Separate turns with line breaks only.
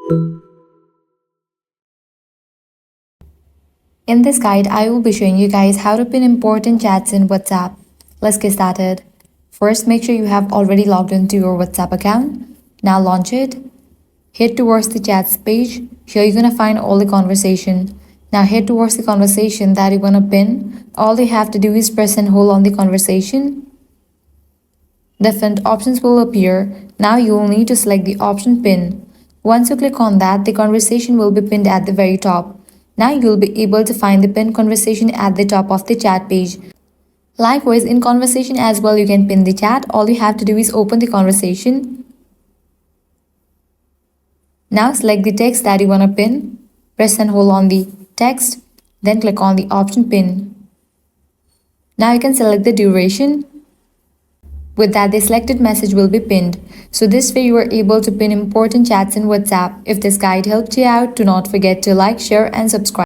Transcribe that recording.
In this guide, I will be showing you guys how to pin important chats in WhatsApp. Let's get started. First, make sure you have already logged into your WhatsApp account. Now launch it. Head towards the chats page. Here you're gonna find all the conversation. Now head towards the conversation that you wanna pin. All you have to do is press and hold on the conversation. Different options will appear. Now you will need to select the option pin. Once you click on that, the conversation will be pinned at the very top. Now you will be able to find the pinned conversation at the top of the chat page. Likewise, in conversation as well, you can pin the chat. All you have to do is open the conversation. Now select the text that you want to pin. Press and hold on the text. Then click on the option pin. Now you can select the duration. With that, the selected message will be pinned. So this way you are able to pin important chats in WhatsApp. If this guide helped you out, do not forget to like, share and subscribe.